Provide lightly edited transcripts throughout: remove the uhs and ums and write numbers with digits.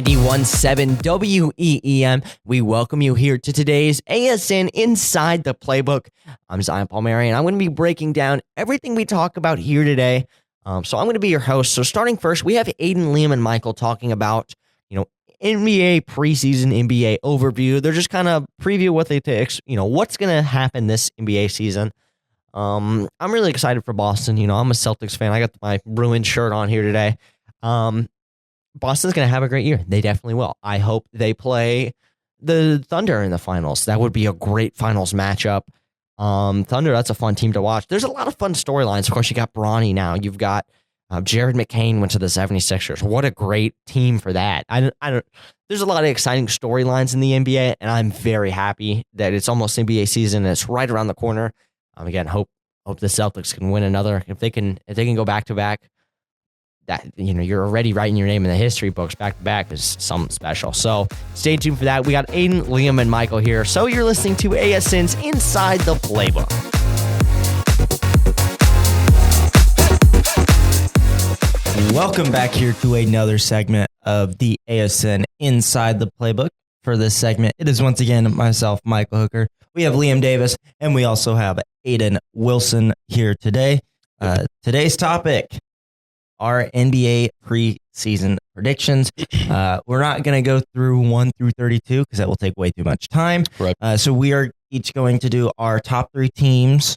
91.7 WEEM. We welcome you here to today's ASN Inside the Playbook. I'm Zion Palmieri, and I'm going to be breaking down everything we talk about here today. So I'm going to be your host. So starting first, we have Aiden, Liam, and Michael talking about, NBA preseason, NBA overview. They're just kind of preview what they take, what's going to happen this NBA season. I'm really excited for Boston. I'm a Celtics fan. I got my Bruins shirt on here today. Boston's going to have a great year. They definitely will. I hope they play the Thunder in the finals. That would be a great finals matchup. Thunder, that's a fun team to watch. There's a lot of fun storylines. Of course, you got Bronny now. You've got Jared McCain went to the 76ers. What a great team for that. There's a lot of exciting storylines in the NBA, and I'm very happy that it's almost NBA season and it's right around the corner. Again, hope the Celtics can win another. If they can go back to back, that you're already writing your name in the history books. Back to back is something special. So stay tuned for that. We got Aiden, Liam, and Michael here. So you're listening to ASN's Inside the Playbook. Welcome back here to another segment of the ASN Inside the Playbook. For this segment, it is once again myself, Michael Hooker. We have Liam Davis, and we also have Aiden Wilson here today. Today's topic, our NBA preseason predictions. We're not going to go through 1 through 32 because that will take way too much time. Right. So we are each going to do our top 3 teams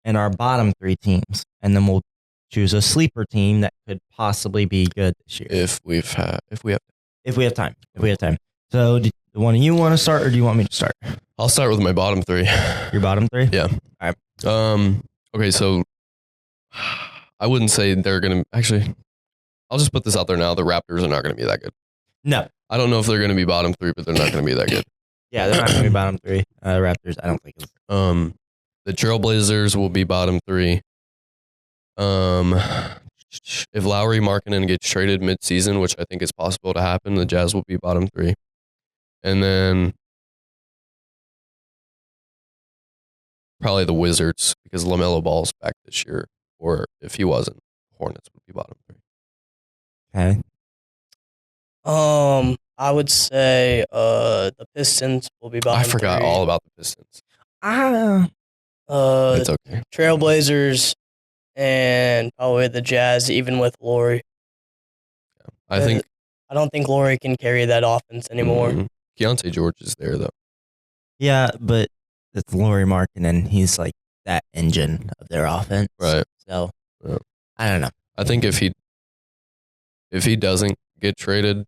and our bottom 3 teams, and then we'll choose a sleeper team that could possibly be good this year if we have time. So, do one of you want to start, or do you want me to start? I'll start with my bottom 3. Your bottom 3? Yeah. All right. Okay, so I wouldn't say they're going to... Actually, I'll just put this out there now. The Raptors are not going to be that good. No. I don't know if they're going to be bottom 3, but they're not going to be that good. Yeah, they're not going to be bottom 3. Raptors, I don't think. The Trailblazers will be bottom 3. If Lowry Markkanen gets traded mid-season, which I think is possible to happen, the Jazz will be bottom 3. And then probably the Wizards, because LaMelo Ball's back this year. Or if he wasn't, Hornets would be bottom 3. Okay. I would say the Pistons will be bottom 3. I forgot all about the Pistons. It's okay. Trailblazers and probably the Jazz, even with Laurie. Yeah. I don't think Laurie can carry that offense anymore. Mm-hmm. Keontae George is there, though. Yeah, but it's Lauri Markkanen. He's like that engine of their offense. Right. So, yeah. I don't know. I think if he doesn't get traded,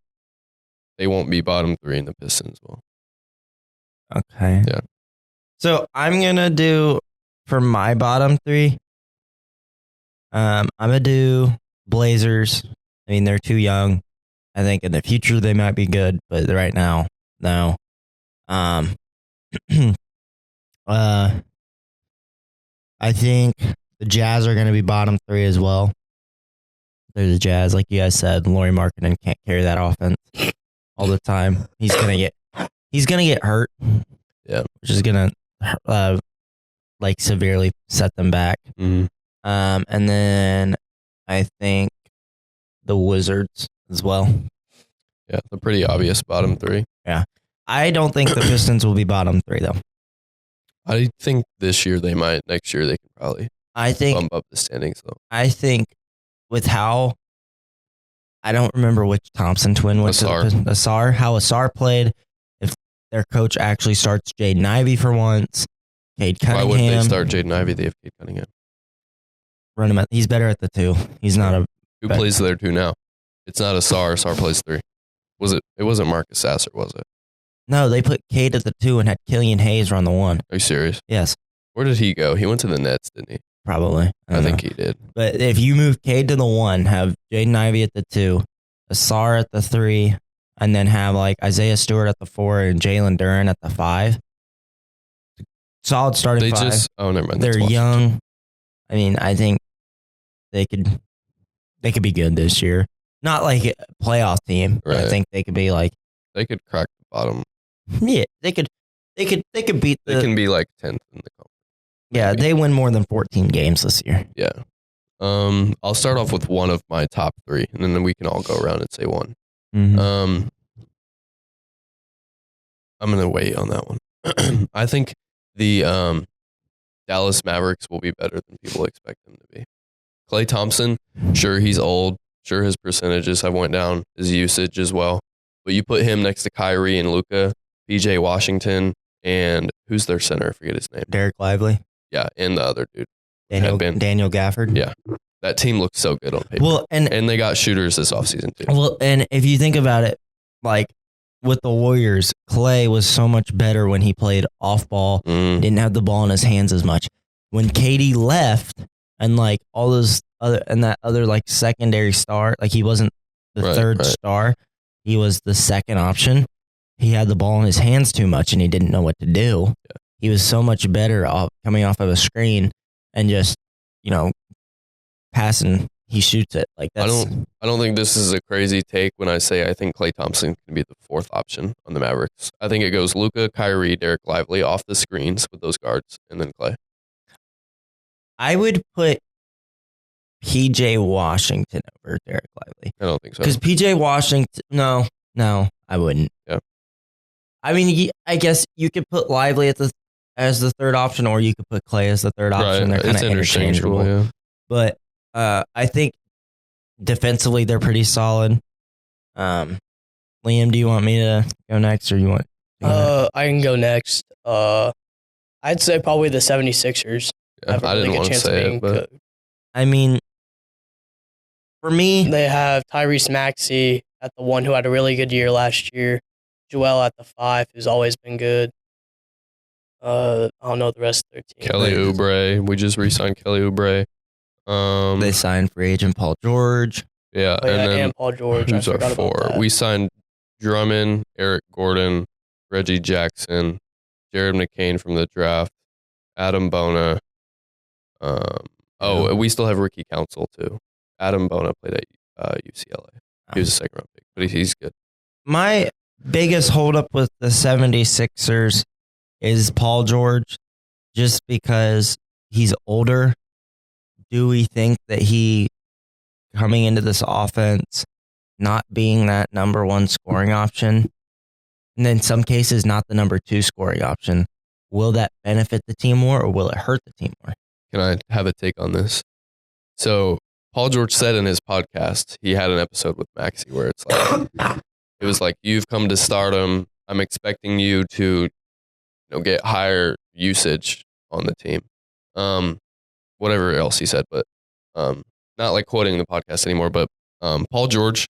they won't be bottom 3 and the Pistons will. Okay. Yeah. So, I'm going to do, for my bottom 3, I'm going to do Blazers. I mean, they're too young. I think in the future they might be good, but right now, no. I think the Jazz are going to be bottom 3 as well. They're the Jazz, like you guys said. Lauri Markkanen can't carry that offense all the time. He's gonna get hurt. Yeah, which is gonna severely set them back. Mm-hmm. And then I think the Wizards as well. Yeah, the pretty obvious bottom 3. Yeah, I don't think the Pistons will be bottom 3 though. I think this year they might. Next year they can probably. Bump up the standings though. I think with how I don't remember which Thompson twin went to how Asar played. If their coach actually starts Jaden Ivey for once, Cade Cunningham. Why wouldn't they start Jaden Ivey? They have Cade Cunningham. Run him. He's better at the 2. He's not a. Who plays there 2 now? It's not Asar. Asar plays 3. Was it? It wasn't Marcus Sasser, was it? No, they put Cade at the 2 and had Killian Hayes run the 1. Are you serious? Yes. Where did he go? He went to the Nets, didn't he? Probably. I think he did. But if you move Cade to the 1, have Jaden Ivey at the 2, Asar at the 3, and then have like Isaiah Stewart at the 4 and Jalen Duren at the 5. Solid starting 5. Never mind. They're young. I mean, I think they could be good this year. Not like a playoff team. Right. I think they could be like they could crack the bottom. Yeah, they could beat They can be like 10th in the conference. Yeah, they win more than 14 games this year. Yeah. I'll start off with one of my top 3, and then we can all go around and say one. Mhm. I'm gonna wait on that one. I think the Dallas Mavericks will be better than people expect them to be. Klay Thompson, sure he's old, sure his percentages have went down, his usage as well. But you put him next to Kyrie and Luka, PJ Washington, and who's their center? I forget his name. Derek Lively, Yeah, and the other dude. Daniel Gafford. Yeah. That team looks so good on paper. Well, and they got shooters this offseason too. well, and if you think about it, like with the Warriors, Clay was so much better when he played off ball, didn't have the ball in his hands as much. When KD left and like all those other and that other like secondary star, like he wasn't the third star, he was the second option. He had the ball in his hands too much and he didn't know what to do. Yeah. He was so much better off coming off of a screen and just, passing. He shoots it like that. I don't think this is a crazy take when I say I think Klay Thompson can be the fourth option on the Mavericks. I think it goes Luka, Kyrie, Derek Lively off the screens with those guards, and then Klay. I would put PJ Washington over Derek Lively. I don't think so. Because PJ Washington, no, I wouldn't. Yeah. I mean, I guess you could put Lively as the third option, or you could put Klay as the third option. They're kind of interchangeable. Yeah. But I think defensively they're pretty solid. Liam, do you want me to go next, or you want? I can go next. I'd say probably the 76ers. Yeah, I didn't want to say it, but I mean, for me, they have Tyrese Maxey at the one who had a really good year last year. Joel at the 5, who's always been good. I don't know the rest of their team. Kelly Oubre. We just re-signed Kelly Oubre. They signed free agent Paul George. Yeah, and Paul George. Who's our 4? We signed Drummond, Eric Gordon, Reggie Jackson, Jared McCain from the draft, Adam Bona. We still have Ricky Council too. Adam Bona played at UCLA. He was a second round pick, but he's good. My biggest holdup with the 76ers is Paul George, just because he's older. Do we think that he, coming into this offense, not being that number one scoring option, and in some cases not the number 2 scoring option, will that benefit the team more or will it hurt the team more? Can I have a take on this? So Paul George said in his podcast, he had an episode with Maxey where it's like, it was like, you've come to stardom. I'm expecting you to get higher usage on the team. Whatever else he said, but not like quoting the podcast anymore, but Paul George,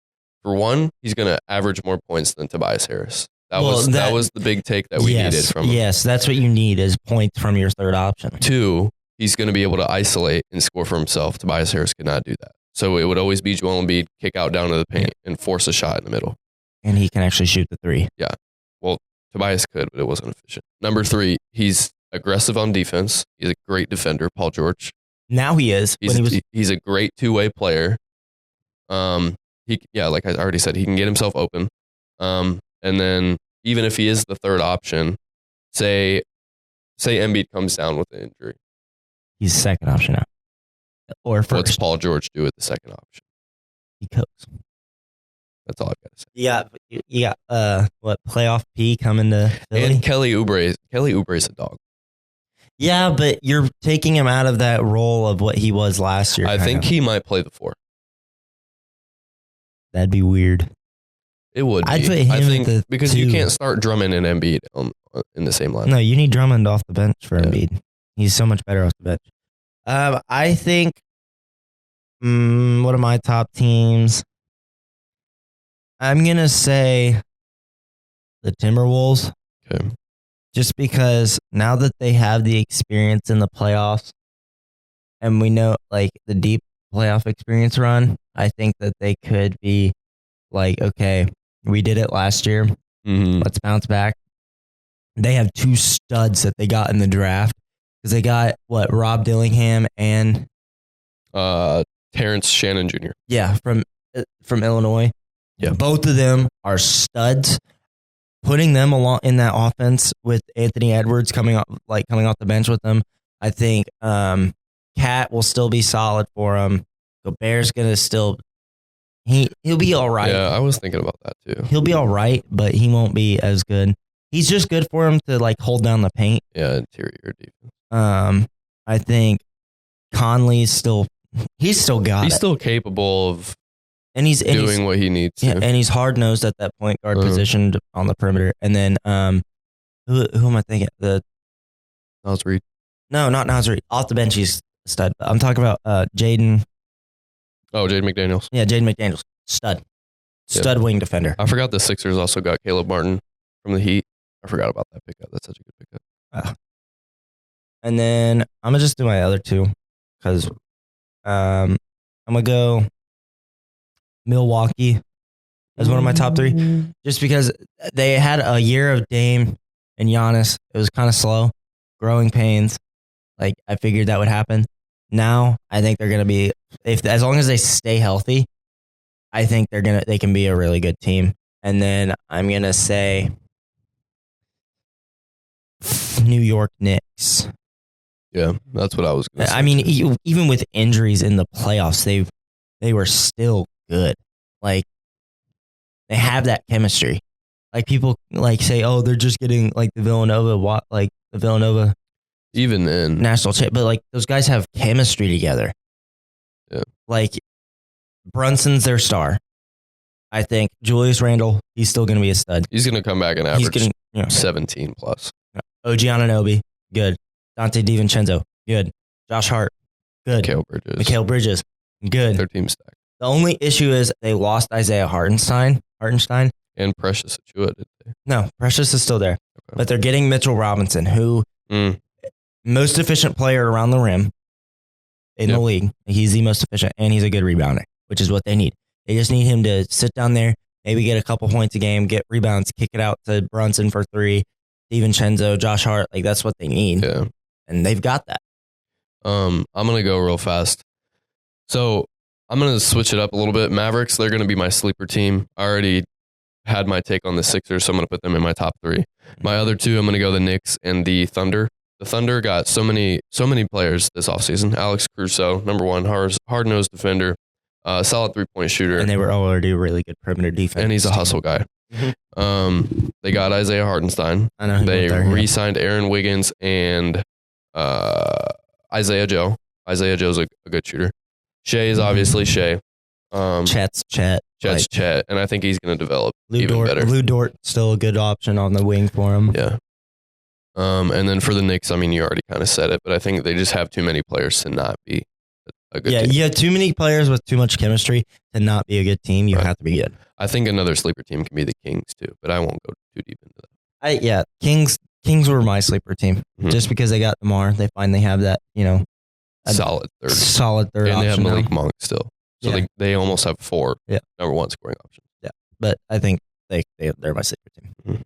for one, he's going to average more points than Tobias Harris. That was the big take that we needed from him. Yes, that's what you need is points from your third option. 2, he's going to be able to isolate and score for himself. Tobias Harris could not do that. So it would always be Joel Embiid, kick out down to the paint and force a shot in the middle. And he can actually shoot the 3. Yeah. Well, Tobias could, but it wasn't efficient. Number 3, he's aggressive on defense. He's a great defender, Paul George. Now he is. He's a great two-way player. Like I already said, he can get himself open. And then even if he is the third option, say Embiid comes down with an injury, he's second option now. Or first. What's Paul George do at the second option? He cooks. That's all I've got to say. Yeah. Playoff P coming to Philly? And Kelly Oubre is a dog. Yeah, but you're taking him out of that role of what he was last year. I think he might play the 4. That'd be weird. It would be. I'd put him I think at the because 2. you can't start Drummond and Embiid in the same line. No, you need Drummond off the bench for Embiid. He's so much better off the bench. I think, what are my top teams? I'm going to say the Timberwolves. Okay. Just because now that they have the experience in the playoffs and we know like the deep playoff experience run, I think that they could be like, okay, we did it last year. Mm-hmm. Let's bounce back. They have 2 studs that they got in the draft because they got Rob Dillingham and Terrence Shannon Jr. Yeah, from Illinois. Yeah, both of them are studs. Putting them along in that offense with Anthony Edwards coming off the bench with them, I think Cat will still be solid for him. Gobert's gonna still, He'll be all right. Yeah, I was thinking about that too. He'll be all right, but he won't be as good. He's just good for him to like hold down the paint. Yeah, interior defense. I think Conley's still got He's it. still capable of He's doing what he needs to. Yeah, and he's hard nosed at that point guard position on the perimeter. And then who am I thinking? Miles Reed. No, not Nasri. Off the bench, he's a stud. I'm talking about Jaden. Oh, Jaden McDaniels. Yeah, Jaden McDaniels, stud wing defender. I forgot the Sixers also got Caleb Martin from the Heat. I forgot about that pickup. That's such a good pickup. And then I'm gonna just do my other two because I'm gonna go Milwaukee as one of my top three, just because they had a year of Dame and Giannis. It was kind of slow, growing pains. Like I figured that would happen. Now I think they're gonna be, as long as they stay healthy, I think they can be a really good team. And then I'm gonna say New York Knicks. Yeah, that's what I was going to say. I mean, even with injuries in the playoffs, they were still good. Like they have that chemistry. Like people like say, oh, they're just getting like the Villanova even then national champ, but like those guys have chemistry together. Yeah. Like Brunson's their star. I think Julius Randle, he's still going to be a stud. he's going to come back and average 17 plus. OG Anunoby, good. Dante DiVincenzo, good. Josh Hart, good. Mikal Bridges, good. Their team stack. The only issue is they lost Isaiah Hartenstein. And Precious Achua, did they? No, Precious is still there. Okay. But they're getting Mitchell Robinson, who most efficient player around the rim in the league. He's the most efficient, and he's a good rebounder, which is what they need. They just need him to sit down there, maybe get a couple points a game, get rebounds, kick it out to Brunson for three, DiVincenzo, Josh Hart. Like, that's what they need. Yeah. And they've got that. I'm going to go real fast. So I'm going to switch it up a little bit. Mavericks, they're going to be my sleeper team. I already had my take on the Sixers, so I'm going to put them in my top three. My other two, I'm going to go the Knicks and the Thunder. The Thunder got so many players this offseason. Alex Caruso, number one, hard-nosed defender, solid three-point shooter. And they were already a really good perimeter defense. And he's a hustle guy. They got Isaiah Hartenstein. I know. They re-signed Aaron Wiggins and Isaiah Joe. Isaiah Joe's a good shooter. Shea is obviously Shea. Chet's Chet. Chet. And I think he's going to develop even better. Lou Dort, still a good option on the wing for him. Yeah. And then for the Knicks, I mean, you already kind of said it, but I think they just have too many players to not be a good team. Yeah, you have too many players with too much chemistry to not be a good team. You have to be good. I think another sleeper team can be the Kings too, but I won't go too deep into that. Kings were my sleeper team just because they got DeMar. They finally have that, solid third and and they have Malik now. Monk still, so they almost have four number one scoring options. Yeah, but I think they're my sleeper team.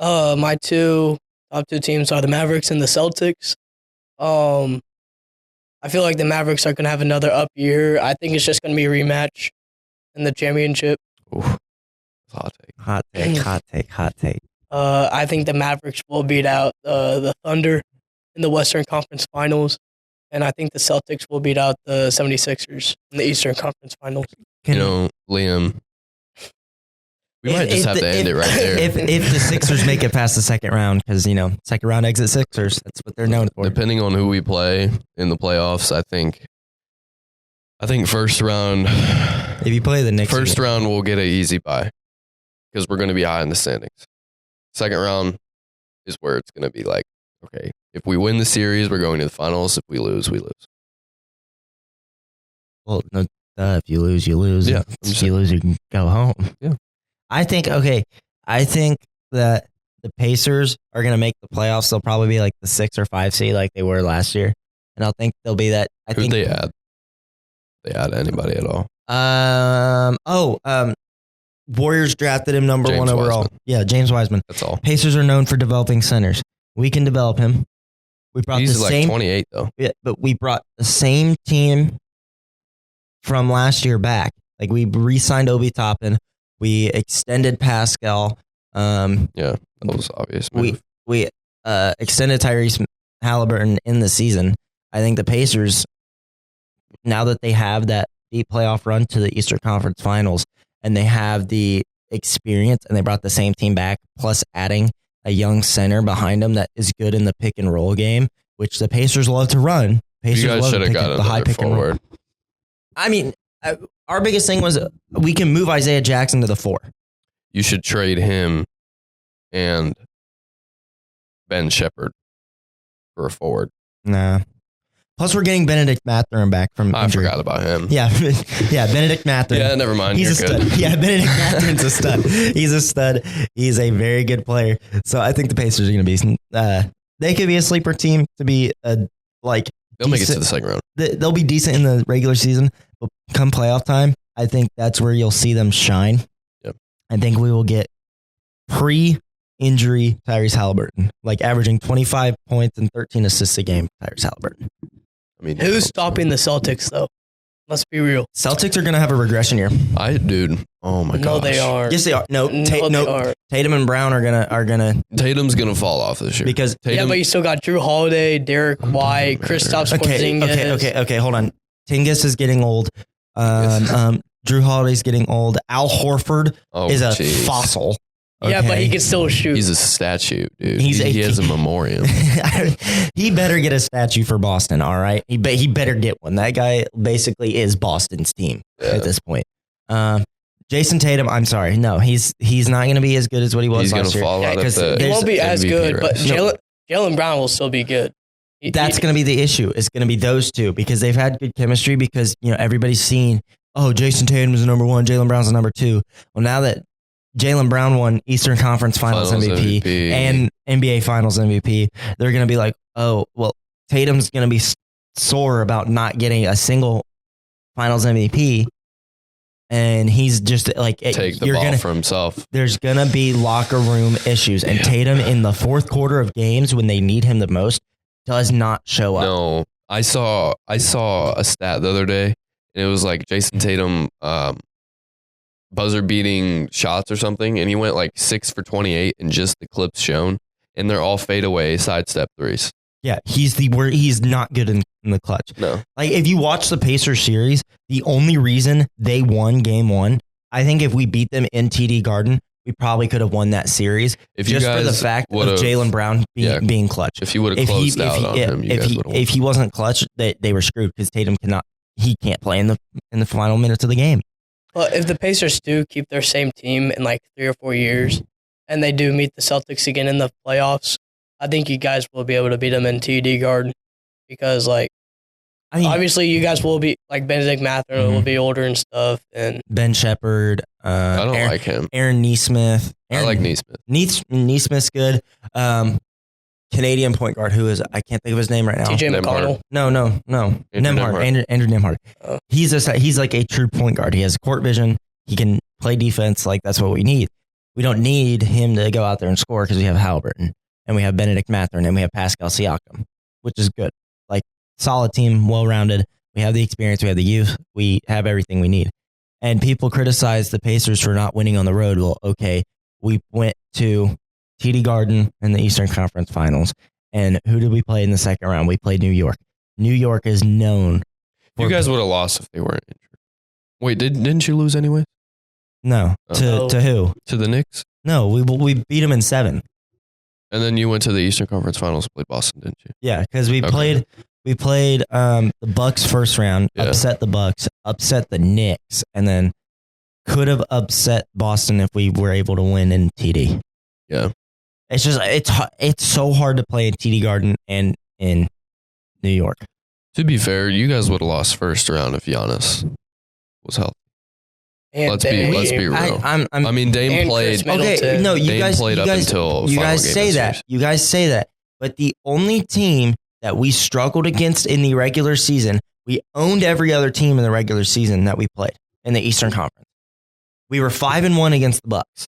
My top two teams are the Mavericks and the Celtics. I feel like the Mavericks are going to have another up year. I think it's just going to be a rematch in the championship. Oof. Hot take. I think the Mavericks will beat out the Thunder in the Western Conference Finals, and I think the Celtics will beat out the 76ers in the Eastern Conference Finals. Liam, we might just have to end it right there. If the Sixers make it past the second round, because, second round exit Sixers, that's what they're known for. Depending on who we play in the playoffs, I think first round. If you play the Knicks, first round, we'll get an easy bye because we're going to be high in the standings. Second round is where it's going to be like, okay, if we win the series, we're going to the finals. If we lose, we lose. Well, no, if you lose, you lose. Yeah, If you lose, you can go home. Yeah. I think that the Pacers are going to make the playoffs. They'll probably be like the 6 or 5 seed like they were last year. And I think they'll be that. Who'd they add? They add anybody at all? Warriors drafted him number James 1 overall. Wiseman. Yeah, James Wiseman. That's all. Pacers are known for developing centers. We can develop him. We brought He's the like same 28 though. Yeah, but we brought the same team from last year back. Like we re-signed Obi Toppin. We extended Pascal. Yeah, that was obvious. We extended Tyrese Halliburton in the season. I think the Pacers now that they have that deep playoff run to the Eastern Conference Finals, and they have the experience, and they brought the same team back, plus adding a young center behind them that is good in the pick and roll game, which the Pacers love to run. Pacers You guys love should have got the high another pick and roll. forward. I mean, our biggest thing was we can move Isaiah Jackson to the 4. You should trade him and Ben Shepherd for a forward. Nah. Plus, we're getting Benedict Mathurin back from injury. I forgot about him. Yeah, yeah, Benedict Mathurin. Yeah, never mind. He's You're a good. stud. Yeah, Benedict Mathurin's a stud. He's a stud. He's a very good player. So I think the Pacers are going to be. They could be a sleeper team to be like. They'll make it to decent- the second round. They'll be decent in the regular season, but come playoff time, I think that's where you'll see them shine. Yep. I think we will get pre-injury Tyrese Halliburton, like averaging 25 points and 13 assists a game. Tyrese Halliburton. I mean, Who's stopping the Celtics though? Let's be real. Celtics are going to have a regression year. dude. Oh my god. No, they aren't. Yes, they are. No, No, they aren't. Tatum and Brown are gonna Tatum's gonna fall off this year because Yeah, Tatum, but you still got Drew Holiday, Derek White, Kristaps Porzingis. okay. Hold on. Tingus is getting old. Drew Holiday's getting old. Al Horford is a jeez. fossil. Yeah, but okay? he can still shoot. He's a statue, dude. He's he has a memoriam. He better get a statue for Boston. All right, he better get one. That guy basically is Boston's team at this point. Jason Tatum, I'm sorry, no, he's not going to be as good as what he was He's gonna last year. fall out of 'cause the. he won't be as MVP good, but race. Jalen Brown will still be good. That's going to be the issue. It's going to be those two because they've had good chemistry because, everybody's seen, oh, Jason Tatum is the number 1, Jalen Brown's the number 2. Well, now that Jalen Brown won Eastern Conference Finals MVP and NBA Finals MVP, they're going to be like, oh, well, Tatum's going to be sore about not getting a single Finals MVP. And he's just like, take the ball for himself. There's going to be locker room issues. And Tatum in the fourth quarter of games when they need him the most does not show up. No, I saw a stat the other day, and it was like Jason Tatum buzzer beating shots or something, and he went like 6 for 28 in just the clips shown, and they're all fadeaway sidestep threes. Yeah, he's not good in the clutch. No, Like if you watch the Pacers series, the only reason they won game 1, I think if we beat them in TD Garden, we probably could have won that series if you just guys for the fact of would've- Jalen Brown being clutch. if you would have closed out on him, you guys would have. If he wasn't clutch, they were screwed because Tatum can't play in the final minutes of the game. Well, if the Pacers do keep their same team in like 3 or 4 years, and they do meet the Celtics again in the playoffs, I think you guys will be able to beat them in TD Garden because, obviously, you guys will be like Benedict Mathurin will be older and stuff, and Ben Shepherd. I don't Aaron, like him. Aaron Neesmith. I like Neesmith. Neesmith's good. Canadian point guard who is I can't think of his name right now. TJ Nembhard. McConnell. No. Andrew Nembhard. Andrew Nembhard. Oh. He's like a true point guard. He has court vision. He can play defense. Like that's what we need. We don't need him to go out there and score because we have Halliburton and we have Benedict Mathurin and we have Pascal Siakam, which is good. Like solid team, well rounded. We have the experience. We have the youth. We have everything we need. And people criticize the Pacers for not winning on the road. Well, okay, we went to TD Garden in the Eastern Conference Finals. And who did we play in the second round? We played New York. New York is known. You guys would have lost if they weren't injured. Wait, didn't you lose anyway? No. Oh. To who? To the Knicks? No, we beat them in 7. And then you went to the Eastern Conference Finals to play Boston, didn't you? Yeah, because we Okay. played the Bucks first round, Yeah. upset the Bucks, upset the Knicks, and then could have upset Boston if we were able to win in TD. Yeah. It's just it's so hard to play in TD Garden and in New York. To be fair, you guys would have lost first round if Giannis was healthy. And Let's be real. I mean, Dame and played. Chris Middleton. Okay, no, you Dame guys played you up guys, until you final guys game say of the that. series. You guys say that. But the only team that we struggled against in the regular season, we owned every other team in the regular season that we played in the Eastern Conference. We were 5-1 against the Bucks.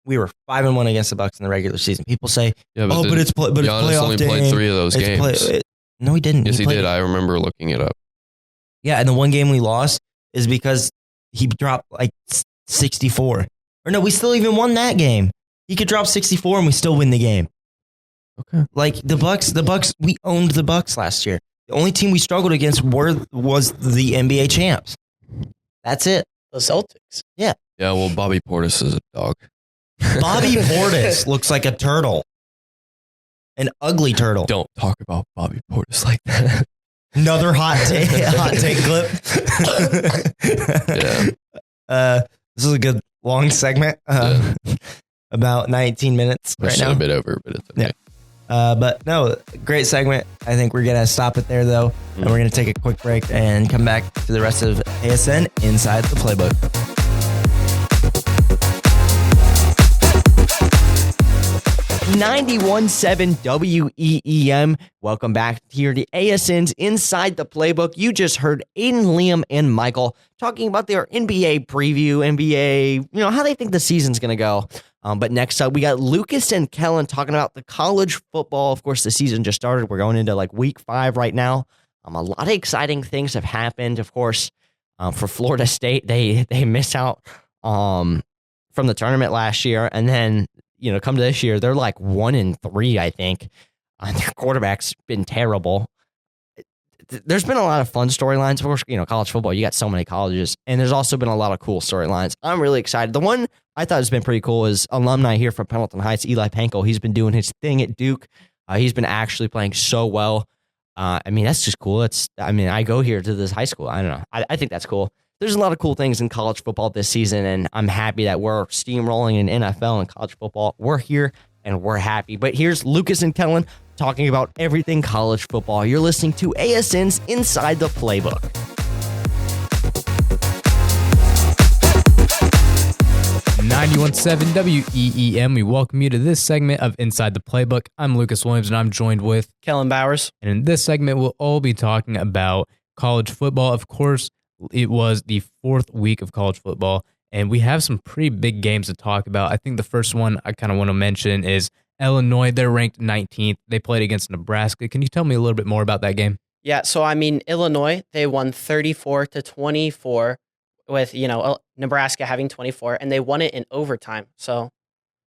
We were 5-1 against the Bucks in the regular season. People say, Yeah, "Oh, but it's Giannis playoff only game. played 3 of those games. No, he didn't. Yes, he played- did. I remember looking it up. Yeah, and the one game we lost is because he dropped like 64. Or no, we still even won that game. He could drop 64 and we still win the game. Okay. Like the Bucks, we owned the Bucks last year. The only team we struggled against was the NBA champs. That's it. The Celtics. Yeah, well, Bobby Portis is a dog. Bobby Portis looks like a turtle. An ugly turtle. Don't talk about Bobby Portis like that. Another hot take clip. Yeah. This is a good long segment. About 19 minutes right now. A bit over, but it's okay. Yeah. But no, great segment. I think we're going to stop it there, though. And we're going to take a quick break and come back to the rest of ASN Inside the Playbook. 91.7 WEEM. Welcome back here to ASN's Inside the Playbook. You just heard Aiden, Liam, and Michael talking about their NBA preview, NBA, how they think the season's going to go. But next up, we got Lucas and Kellen talking about the college football. Of course, the season just started. We're going into week 5 right now. A lot of exciting ththings have happened. Of course, for Florida State, they missed out from the tournament last year, and then come to this year, they're 1-3, I think. Their quarterback's been terrible. There's been a lot of fun storylines. Of course, college football, you got so many colleges, and there's also been a lot of cool storylines. I'm really excited. The one I thought has been pretty cool is alumni here from Pendleton Heights, Eli Panko. He's been doing his thing at Duke. He's been actually playing so well. That's just cool. I go here to this high school. I don't know. I think that's cool. There's a lot of cool things in college football this season, and I'm happy that we're steamrolling in NFL and college football. We're here, and we're happy. But here's Lucas and Kellen talking about everything college football. You're listening to ASN's Inside the Playbook. .7 WEEM. We welcome you to this segment of Inside the Playbook. I'm Lucas Williams, and I'm joined with Kellen Bowers. And in this segment, we'll all be talking about college football. Of course, it was the 4th week of college football, and we have some pretty big games to talk about. I think the first one I kind of want to mention is Illinois. They're ranked 19th. They played against Nebraska. Can you tell me a little bit more about that game? Yeah, so Illinois, they won 34-24 with, Nebraska having 24, and they won it in overtime. So,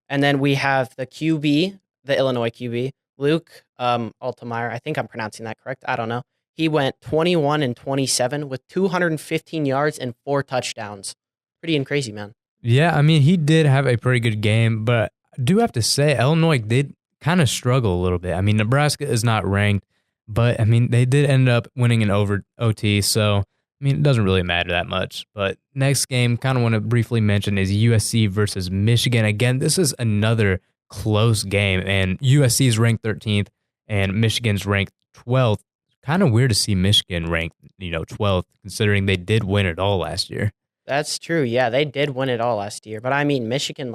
and then we have the QB, the Illinois QB, Luke Altemeyer. I think I'm pronouncing that correct. I don't know. He went 21-27 with 215 yards and 4 touchdowns. Pretty and crazy, man. Yeah, he did have a pretty good game, but I do have to say Illinois did kind of struggle a little bit. Nebraska is not ranked, but they did end up winning in OT, so it doesn't really matter that much. But next game, kind of want to briefly mention is USC versus Michigan. Again, this is another close game, and USC is ranked 13th, and Michigan's ranked 12th. Kind of weird to see Michigan ranked, 12th, considering they did win it all last year. That's true. Yeah, they did win it all last year. But Michigan,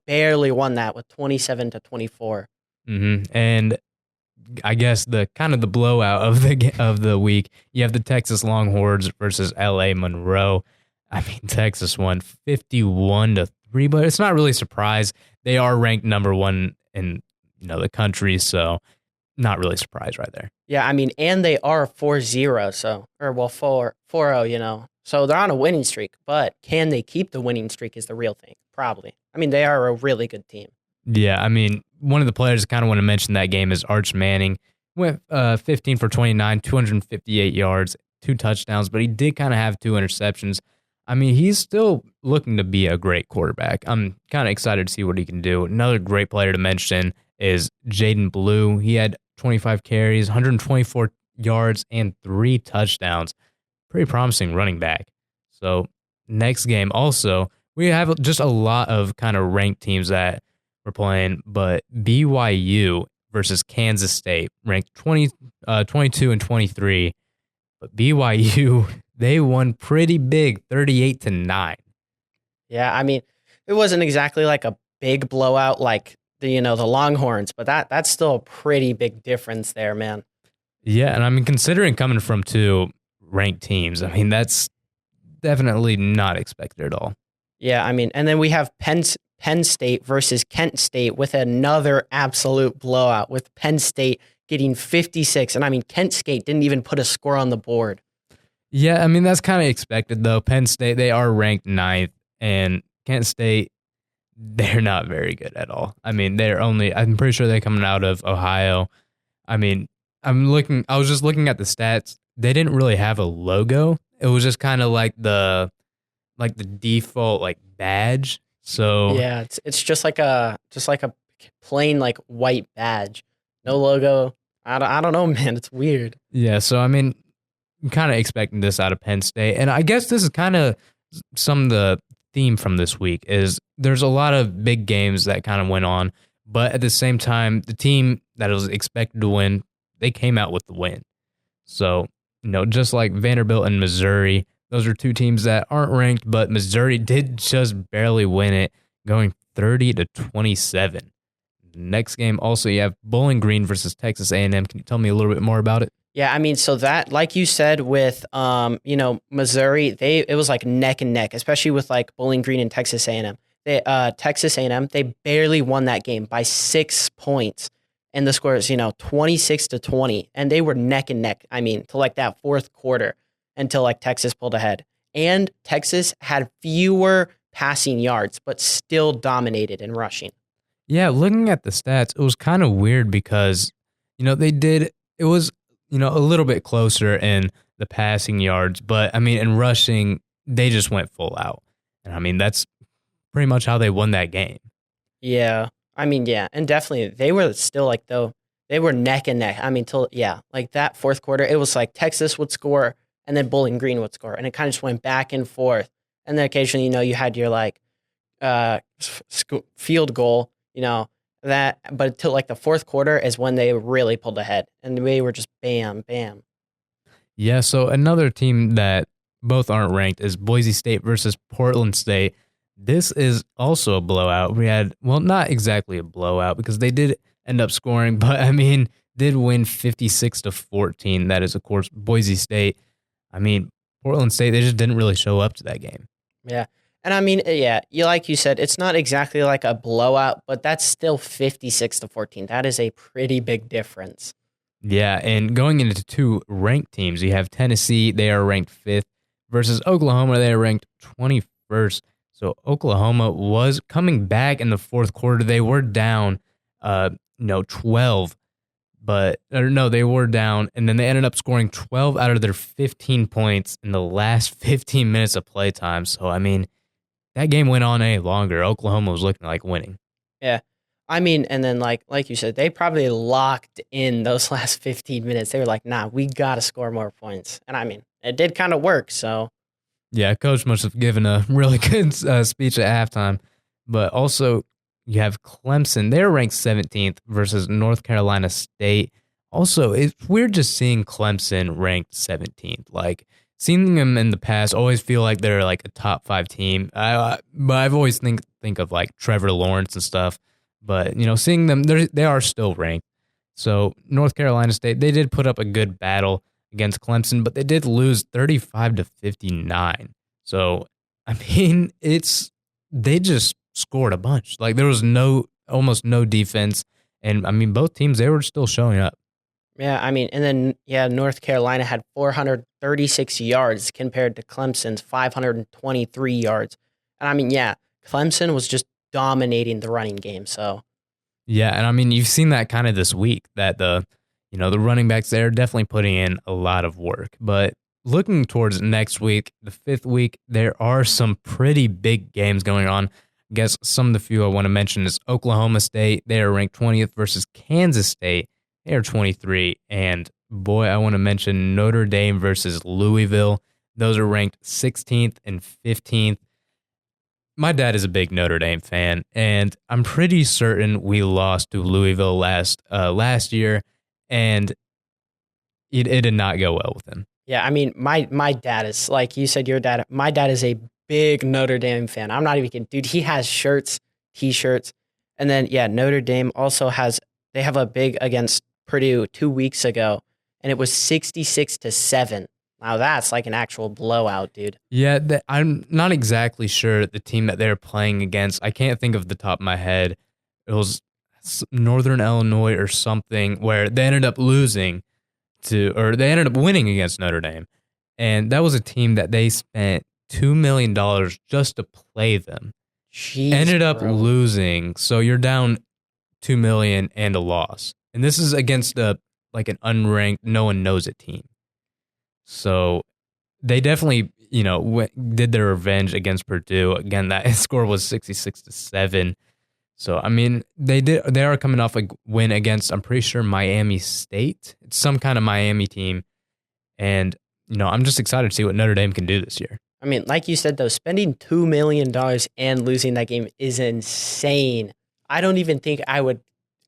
barely won that with 27-24. And I guess the blowout of the week, you have the Texas Longhorns versus LA Monroe. Texas won 51-3, but it's not really a surprise. They are ranked number 1 in the country, so not really surprised right there. Yeah, and they are 4-0, 4-0, So they're on a winning streak, but can they keep the winning streak is the real thing, probably. They are a really good team. Yeah, one of the players I kind of want to mention that game is Arch Manning. Went 15 for 29, 258 yards, 2 touchdowns, but he did kind of have 2 interceptions. He's still looking to be a great quarterback. I'm kind of excited to see what he can do. Another great player to mention is Jaden Blue. He had 25 carries, 124 yards, and 3 touchdowns. Pretty promising running back. So next game also, we have just a lot of kind of ranked teams that we're playing, but BYU versus Kansas State, ranked 22-23. But BYU, they won pretty big, 38-9. Yeah, it wasn't exactly like a big blowout like the Longhorns, but that's still a pretty big difference there, man. Yeah, and considering coming from 2 ranked teams, that's definitely not expected at all. Yeah, and then we have Penn State versus Kent State with another absolute blowout, with Penn State getting 56. And Kent State didn't even put a score on the board. Yeah, that's kind of expected, though. Penn State, they are ranked 9th, and Kent State, they're not very good at all. I'm pretty sure they're coming out of Ohio. I was just looking at the stats. They didn't really have a logo. It was just kind of like the default like badge. So Yeah, it's just like a plain like white badge, no logo. I don't know, man. It's weird. yeah, so I mean, I'm kind of expecting this out of Penn State, and I guess this is kind of some of the theme from this week is there's a lot of big games that kind of went on, but at the same time, the team that was expected to win, they came out with the win. So, just like Vanderbilt and Missouri, those are two teams that aren't ranked, but Missouri did just barely win it, going 30-27. Next game, also you have Bowling Green versus Texas A&M. Can you tell me a little bit more about it? Yeah, I mean, so that, like you said, with Missouri, it was like neck and neck, especially with like Bowling Green and Texas A&M. Texas A&M, they barely won that game by 6 points, and the score is 26-20, and they were neck and neck. I mean, to like that fourth quarter until like Texas pulled ahead, and Texas had fewer passing yards, but still dominated in rushing. Yeah, looking at the stats, it was kind of weird because, it was, a little bit closer in the passing yards, but I mean, in rushing, they just went full out. And I mean, that's pretty much how they won that game. Yeah. I mean, yeah. And definitely they were still like, they were neck and neck. I mean, like that fourth quarter, it was like Texas would score and then Bowling Green would score. And it kind of just went back and forth. And then occasionally, you had your like field goal, but until like the fourth quarter is when they really pulled ahead, and they were just bam, bam. Yeah, so another team that both aren't ranked is Boise State versus Portland State. This is also a blowout. We had, well, not exactly a blowout because they did end up scoring, but I mean, did win 56-14. That is, of course, Boise State. I mean, Portland State, they just didn't really show up to that game. Yeah. And I mean, yeah, like you said, it's not exactly like a blowout, but that's still 56-14. That is a pretty big difference. Yeah, and going into two ranked teams, you have Tennessee, they are ranked 5th, versus Oklahoma, they are ranked 21st. So Oklahoma was coming back in the fourth quarter. They were down 12, they were down, and then they ended up scoring 12 out of their 15 points in the last 15 minutes of playtime. So, I mean, that game went on any longer. Oklahoma was looking like winning. Yeah. I mean, and then like you said, they probably locked in those last 15 minutes. They were like, nah, we got to score more points. And I mean, it did kind of work, so. Yeah, coach must have given a really good speech at halftime. But also, you have Clemson. They're ranked 17th versus North Carolina State. Also, it's weird just seeing Clemson ranked 17th. Like, seeing them in the past, always feel like they're like a top 5 team. But I've always think of like Trevor Lawrence and stuff. But, seeing them, they are still ranked. So North Carolina State, they did put up a good battle against Clemson, but they did lose 35-59. So, I mean, they just scored a bunch. Like, there was almost no defense. And, I mean, both teams, they were still showing up. Yeah, I mean, and then, yeah, North Carolina had 436 yards compared to Clemson's 523 yards. And, I mean, yeah, Clemson was just dominating the running game, so. Yeah, and, I mean, you've seen that kind of this week, that the running backs, they're definitely putting in a lot of work. But looking towards next week, the 5th week, there are some pretty big games going on. I guess some of the few I want to mention is Oklahoma State. They are ranked 20th versus Kansas State. They are 23. And boy, I want to mention Notre Dame versus Louisville. Those are ranked 16th and 15th. My dad is a big Notre Dame fan, and I'm pretty certain we lost to Louisville last year, and it did not go well with him. Yeah, I mean, my dad is, like you said, your dad, my dad is a big Notre Dame fan. I'm not even kidding. Dude, he has shirts, T-shirts, and then, yeah, Notre Dame also they have a big against Purdue 2 weeks ago, and it was 66-7. Now that's like an actual blowout, dude. Yeah, I'm not exactly sure the team that they're playing against. I can't think of the top of my head. It was Northern Illinois or something where they ended up losing they ended up winning against Notre Dame. And that was a team that they spent $2 million just to play them. Jeez, ended up bro. losing. So you're down $2 million and a loss. And this is against a like an unranked, no one knows it team. So they definitely, did their revenge against Purdue. Again, that score was 66-7. So, I mean, they are coming off a win against, I'm pretty sure, Miami State. It's some kind of Miami team. And, I'm just excited to see what Notre Dame can do this year. I mean, like you said, though, spending $2 million and losing that game is insane. I don't even think I would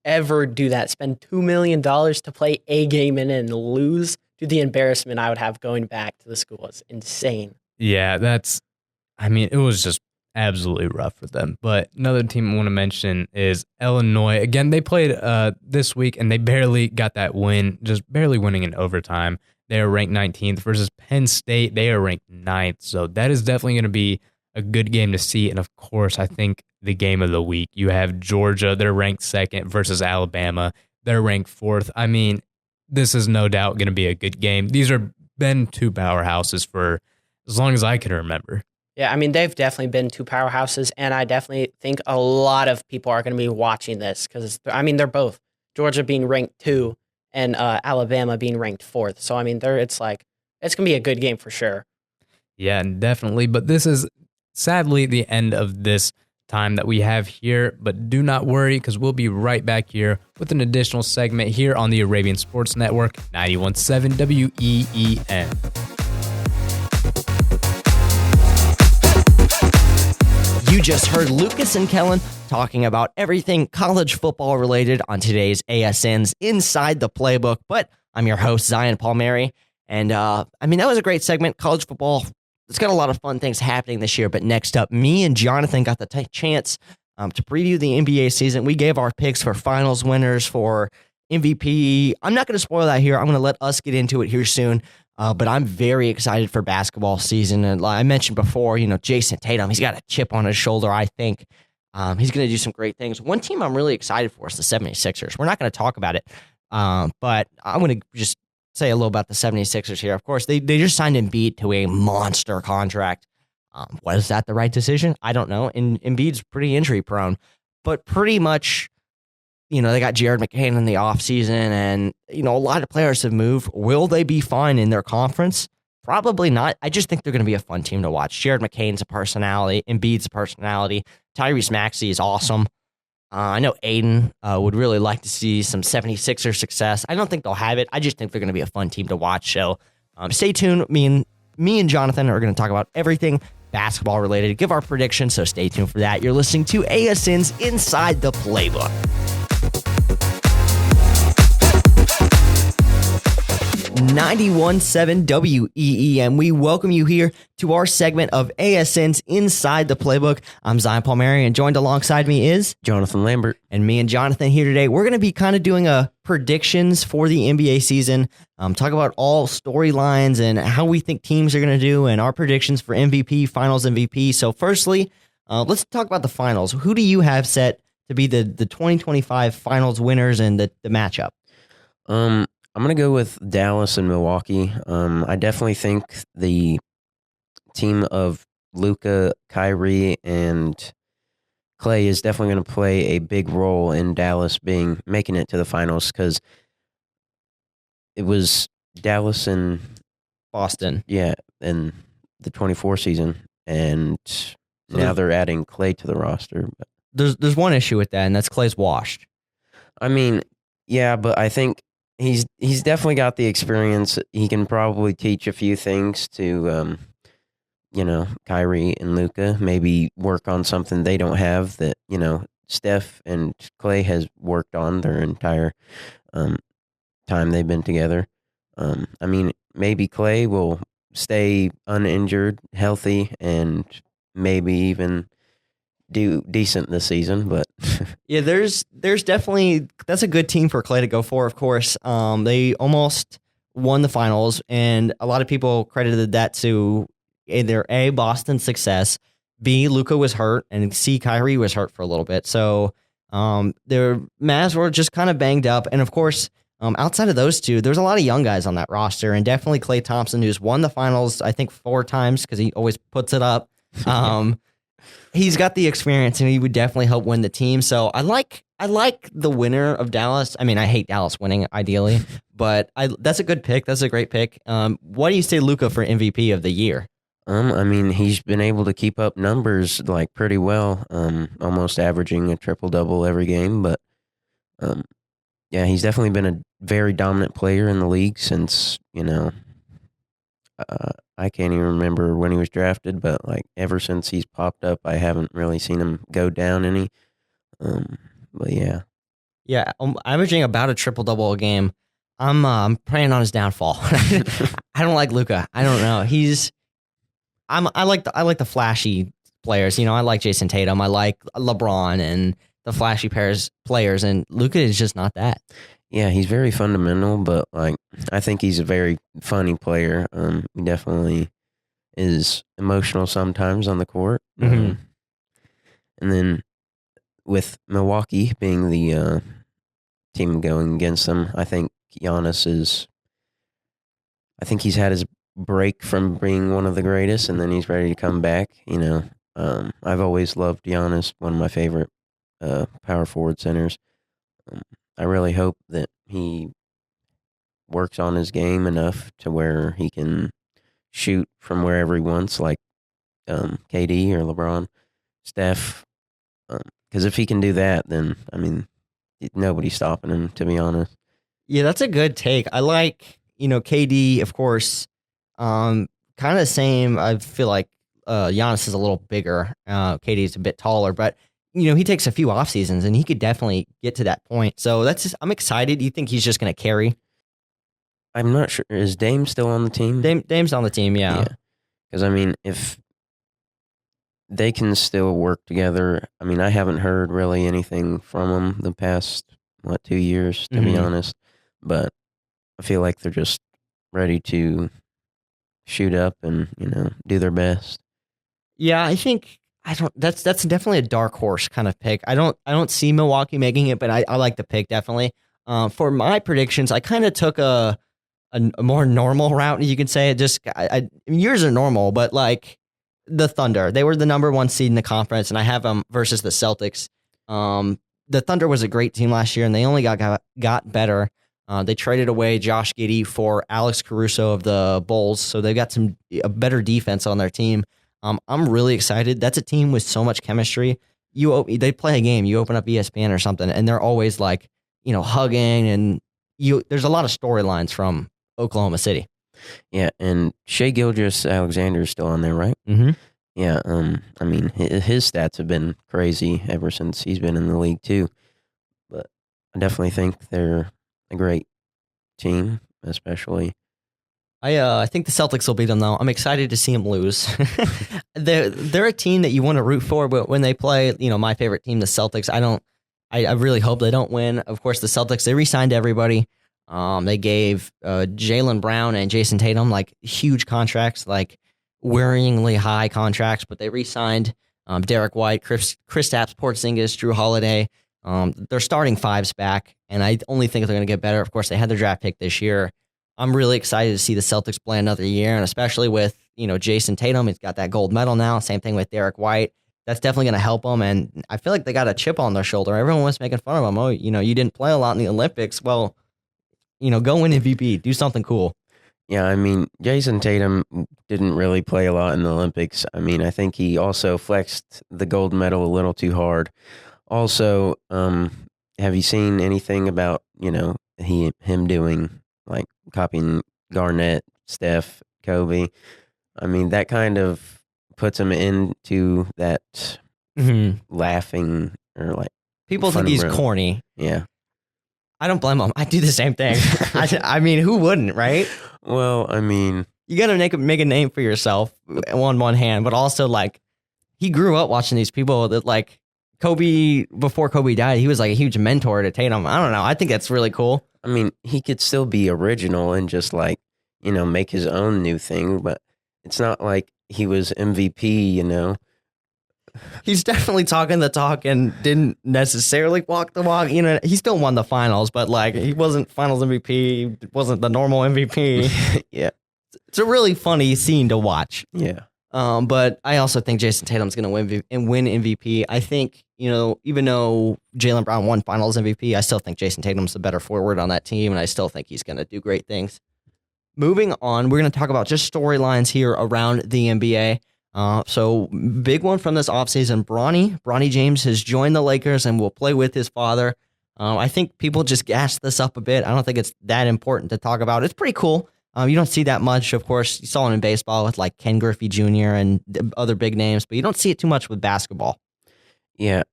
ever do that. Spend $2 million to play a game in and lose to the embarrassment I would have going back to the school. It's insane. Yeah, it was just absolutely rough for them. But another team I want to mention is Illinois. Again, they played this week, and they barely got that win, just barely winning in overtime. They are ranked 19th versus Penn State. They are ranked 9th. So that is definitely going to be a good game to see. And, of course, I think the game of the week, you have Georgia. They're ranked 2nd versus Alabama. They're ranked 4th. I mean, this is no doubt going to be a good game. These are been two powerhouses for as long as I can remember. Yeah, I mean, they've definitely been two powerhouses, and I definitely think a lot of people are going to be watching this because, I mean, they're both. Georgia being ranked 2 and Alabama being ranked 4th. So, I mean, it's going to be a good game for sure. Yeah, definitely. But this is sadly the end of this time that we have here. But do not worry, because we'll be right back here with an additional segment here on the Arabian Sports Network, 91.7 WEEN. You just heard Lucas and Kellen talking about everything college football related on today's ASN's Inside the Playbook. But I'm your host, Zion Palmieri. And that was a great segment. College football, it's got a lot of fun things happening this year. But next up, me and Jonathan got the chance to preview the NBA season. We gave our picks for finals winners, for MVP. I'm not going to spoil that here. I'm going to let us get into it here soon. But I'm very excited for basketball season. And like I mentioned before, Jason Tatum, he's got a chip on his shoulder, I think. He's going to do some great things. One team I'm really excited for is the 76ers. We're not going to talk about it, but I'm going to just say a little about the 76ers here. Of course, they just signed Embiid to a monster contract. Was that the right decision? I don't know. And Embiid's pretty injury prone, but pretty much, they got Jared McCain in the offseason, and, a lot of players have moved. Will they be fine in their conference? Probably not. I just think they're going to be a fun team to watch. Jared McCain's a personality. Embiid's a personality. Tyrese Maxey is awesome. I know Aiden would really like to see some 76er success. I don't think they'll have it. I just think they're going to be a fun team to watch. So stay tuned. Me and Jonathan are going to talk about everything basketball related, give our predictions, so stay tuned for that. You're listening to ASN's Inside the Playbook. 91.7 WEEN. We welcome you here to our segment of ASN's Inside the Playbook. I'm Zion Palmieri, and joined alongside me is Jonathan Lambert. And me and Jonathan here today. We're going to be kind of doing a predictions for the NBA season. Talk about all storylines and how we think teams are going to do, and our predictions for MVP, Finals MVP. So, firstly, let's talk about the Finals. Who do you have set to be the 2025 Finals winners and the matchup? I'm going to go with Dallas and Milwaukee. I definitely think the team of Luka, Kyrie, and Clay is definitely going to play a big role in Dallas making it to the finals, because it was Dallas and Boston. Yeah, in the 24 season, and now they're adding Clay to the roster. But there's one issue with that, and that's Clay's washed. I mean, yeah, but I think he's definitely got the experience. He can probably teach a few things to, Kyrie and Luka. Maybe work on something they don't have that, Steph and Clay has worked on their entire time they've been together. I mean, maybe Clay will stay uninjured, healthy, and maybe even do decent this season, but yeah, there's definitely, that's a good team for Clay to go for. Of course, they almost won the finals, and a lot of people credited that to either A, Boston's success, B, Luka was hurt, and C, Kyrie was hurt for a little bit. So their Mavs were just kind of banged up, and of course, outside of those two, there's a lot of young guys on that roster, and definitely Klay Thompson, who's won the finals I think 4 times because he always puts it up. He's got the experience, and he would definitely help win the team. So I like I like the winner of Dallas. I mean, I hate Dallas winning ideally, but that's a good pick. That's a great pick. Why do you say Luka for MVP of the year? I mean, he's been able to keep up numbers like pretty well, almost averaging a triple double every game. But yeah, he's definitely been a very dominant player in the league since I can't even remember when he was drafted, but like ever since he's popped up, I haven't really seen him go down any. But yeah. Yeah, averaging about a triple double a game. I'm praying on his downfall. I don't like Luka. I don't know. I like the flashy players. I like Jason Tatum. I like LeBron and the flashy players. And Luka is just not that. Yeah, he's very fundamental, but like I think he's a very funny player. He definitely is emotional sometimes on the court. Mhm. And then with Milwaukee being the team going against them, I think he's had his break from being one of the greatest, and then he's ready to come back. I've always loved Giannis, one of my favorite power forward centers. I really hope that he works on his game enough to where he can shoot from wherever he wants, like KD or LeBron, Steph. Because if he can do that, then I mean, nobody's stopping him. To be honest. Yeah, that's a good take. I like KD, of course. Kind of same. I feel like Giannis is a little bigger. KD is a bit taller, but he takes a few off seasons and he could definitely get to that point. So I'm excited. You think he's just going to carry? I'm not sure. Is Dame still on the team? Dame's on the team, yeah. Because I mean, if they can still work together, I mean, I haven't heard really anything from them the past 2 years, to be honest. But I feel like they're just ready to shoot up and do their best. Yeah, I think that's definitely a dark horse kind of pick. I don't see Milwaukee making it, but I like the pick definitely. For my predictions, I kind of took a more normal route. You could say it. Just yours are normal, but like the Thunder, they were the number 1 seed in the conference, and I have them versus the Celtics. The Thunder was a great team last year, and they only got better. They traded away Josh Giddey for Alex Caruso of the Bulls, so they've got a better defense on their team. I'm really excited. That's a team with so much chemistry. They play a game. You open up ESPN or something, and they're always like, hugging, and there's a lot of storylines from Oklahoma City. Yeah, and Shai Gilgeous-Alexander is still on there, right? Mm-hmm. Yeah, I mean, his stats have been crazy ever since he's been in the league too. But I definitely think they're a great team, especially. I think the Celtics will beat them though. I'm excited to see them lose. They're a team that you want to root for, but when they play, my favorite team, the Celtics, I really hope they don't win. Of course, the Celtics, they re-signed everybody. They gave Jaylen Brown and Jason Tatum like huge contracts, like worryingly high contracts, but they re-signed Derek White, Kristaps Porzingis, Drew Holiday. They're starting fives back, and I only think they're going to get better. Of course, they had their draft pick this year. I'm really excited to see the Celtics play another year, and especially with Jason Tatum. He's got that gold medal now. Same thing with Derek White. That's definitely going to help them, and I feel like they got a chip on their shoulder. Everyone was making fun of them. Oh, you didn't play a lot in the Olympics. Well, go win MVP. Do something cool. Yeah, I mean, Jason Tatum didn't really play a lot in the Olympics. I mean, I think he also flexed the gold medal a little too hard. Also, have you seen anything about, him doing, like, copying Garnett, Steph, Kobe? I mean, that kind of puts him into that laughing or, like, people think he's corny. Yeah. I don't blame him. I do the same thing. I mean, who wouldn't, right? Well, I mean, you got to make a name for yourself on one hand, but also like he grew up watching these people that like Kobe, before Kobe died, he was like a huge mentor to Tatum. I don't know. I think that's really cool. I mean, he could still be original and just like, make his own new thing, but it's not like he was MVP, He's definitely talking the talk and didn't necessarily walk the walk. He still won the finals, but like he wasn't finals MVP, he wasn't the normal MVP. Yeah. It's a really funny scene to watch. Yeah. But I also think Jason Tatum's going to win MVP. I think even though Jaylen Brown won Finals MVP, I still think Jason Tatum's the better forward on that team, and I still think he's going to do great things. Moving on, we're going to talk about just storylines here around the NBA. So big one from this offseason, Bronny James has joined the Lakers and will play with his father. I think people just gassed this up a bit. I don't think it's that important to talk about. It's pretty cool. You don't see that much, of course. You saw it in baseball with like Ken Griffey Jr. and other big names, but you don't see it too much with basketball. Yeah,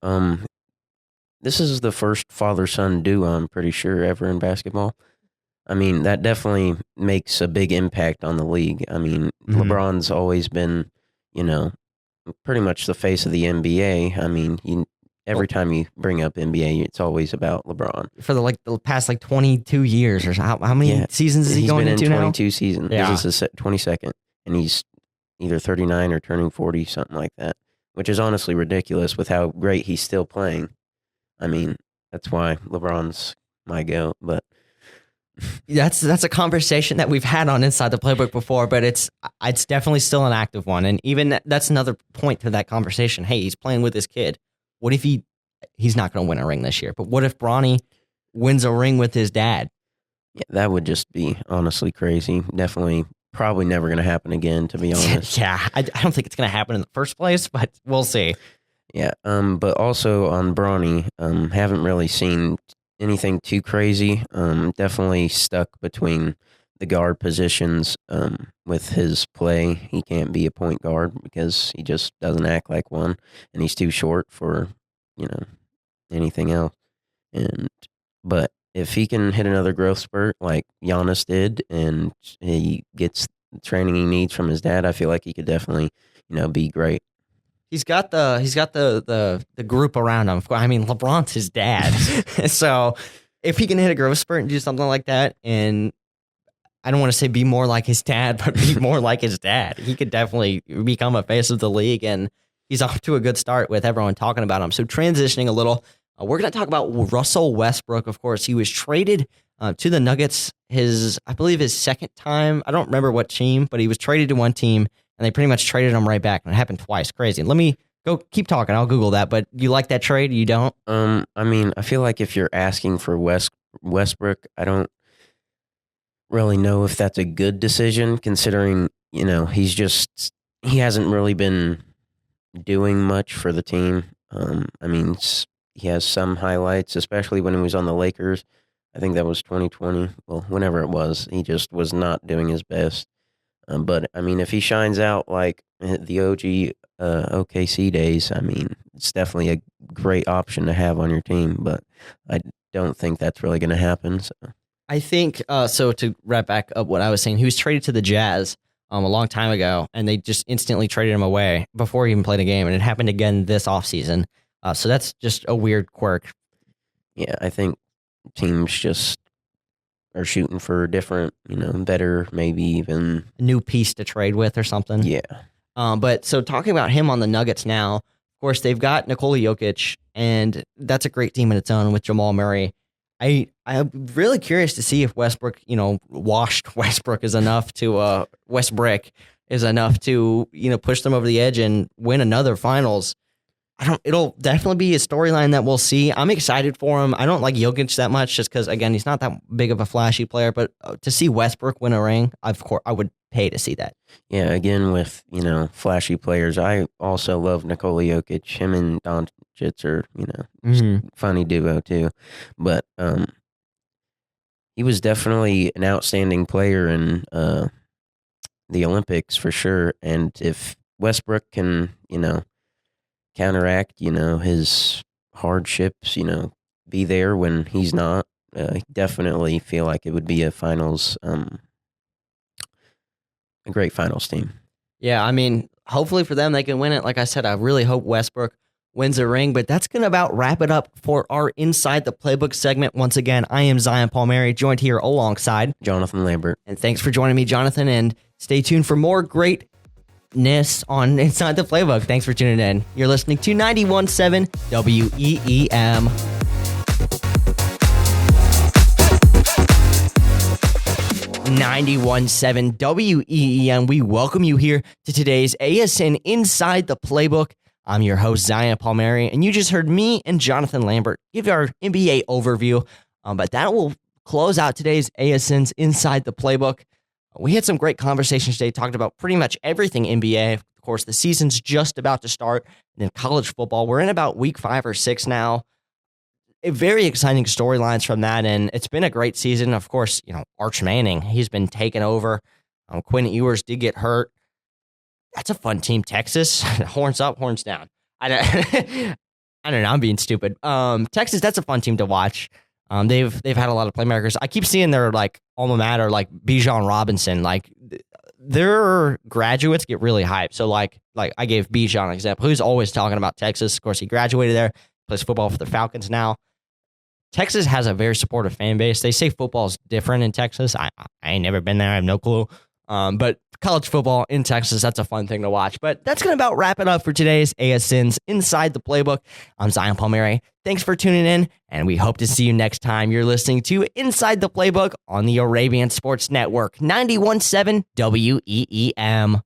this is the first father-son duo, I'm pretty sure, ever in basketball. I mean, that definitely makes a big impact on the league. I mean, LeBron's always been, pretty much the face of the NBA. I mean, every time you bring up NBA, it's always about LeBron. For the past 22 years or so. How many seasons is he going into now? He's been in 22 seasons. Yeah. This is his 22nd, and he's either 39 or turning 40, something like that, which is honestly ridiculous with how great he's still playing. I mean, that's why LeBron's my GOAT, but that's a conversation that we've had on Inside the Playbook before, but it's definitely still an active one. And even that's another point to that conversation. Hey, he's playing with his kid. What if he's not going to win a ring this year? But what if Bronny wins a ring with his dad? Yeah, that would just be honestly crazy. Definitely, probably never going to happen again, to be honest. Yeah, I don't think it's going to happen in the first place, but we'll see. Yeah, but also on Bronny, haven't really seen anything too crazy. Definitely stuck between the guard positions with his play. He can't be a point guard because he just doesn't act like one, and he's too short for, anything else. But if he can hit another growth spurt like Giannis did, and he gets the training he needs from his dad, I feel like he could definitely, be great. He's got the group around him. I mean, LeBron's his dad. So if he can hit a growth spurt and do something like that, and I don't want to say be more like his dad, but be more like his dad, he could definitely become a face of the league, and he's off to a good start with everyone talking about him. So transitioning a little, we're going to talk about Russell Westbrook, of course. He was traded to the Nuggets, I believe his second time. I don't remember what team, but he was traded to one team, and they pretty much traded him right back, and it happened twice. Crazy. Let me go keep talking. I'll Google that, but you like that trade? You don't? I mean, I feel like if you're asking for Westbrook, I don't really know if that's a good decision, considering, he hasn't really been doing much for the team. I mean, he has some highlights, especially when he was on the Lakers. I think that was 2020. Well, whenever it was, he just was not doing his best. But, I mean, if he shines out like the OG OKC days, I mean, it's definitely a great option to have on your team. But I don't think that's really going to happen. So I think, so to wrap back up what I was saying, he was traded to the Jazz a long time ago, and they just instantly traded him away before he even played a game, and it happened again this offseason. So that's just a weird quirk. Yeah, I think teams just are shooting for different, better, maybe even New piece to trade with or something. Yeah. But so talking about him on the Nuggets now, of course, they've got Nikola Jokic, and that's a great team in its own with Jamal Murray. I'm really curious to see if Westbrook, washed Westbrook is enough to Westbrick is enough to, push them over the edge and win another finals. It'll definitely be a storyline that we'll see. I'm excited for him. I don't like Jokic that much just because, again, he's not that big of a flashy player, but to see Westbrook win a ring, of course, I would pay to see that. Yeah, again, with, flashy players, I also love Nikola Jokic. Him and Doncic are, funny duo too. But he was definitely an outstanding player in the Olympics for sure. And if Westbrook can, counteract, his hardships, be there when he's not, definitely feel like it would be a great finals team. Yeah, I mean, hopefully for them, they can win it. Like I said, I really hope Westbrook wins a ring, but that's going to about wrap it up for our Inside the Playbook segment. Once again, I am Zion Palmieri, joined here alongside Jonathan Lambert. And thanks for joining me, Jonathan, and stay tuned for more greatness on Inside the Playbook. Thanks for tuning in. You're listening to 91.7 WEEM. (91.7 WEEM). We welcome you here to today's ASN Inside the Playbook. I'm your host, Zion Palmieri, and you just heard me and Jonathan Lambert give our NBA overview. But that will close out today's ASN's Inside the Playbook. We had some great conversations today, talked about pretty much everything NBA. Of course, the season's just about to start. And then college football, we're in about week 5 or 6 now. Very exciting storylines from that, and it's been a great season. Of course, Arch Manning, he's been taken over. Quinn Ewers did get hurt. That's a fun team, Texas. Horns up, horns down. I don't know. I'm being stupid. Texas, that's a fun team to watch. They've had a lot of playmakers. I keep seeing their alma mater, like Bijan Robinson. Their graduates get really hyped. So like I gave Bijan an example. Who's always talking about Texas? Of course, he graduated there. Plays football for the Falcons now. Texas has a very supportive fan base. They say football is different in Texas. I ain't never been there. I have no clue. But college football in Texas, that's a fun thing to watch. But that's going to about wrap it up for today's ASN's Inside the Playbook. I'm Zion Palmieri. Thanks for tuning in, and we hope to see you next time. You're listening to Inside the Playbook on the Arabian Sports Network, 91.7 WEEM.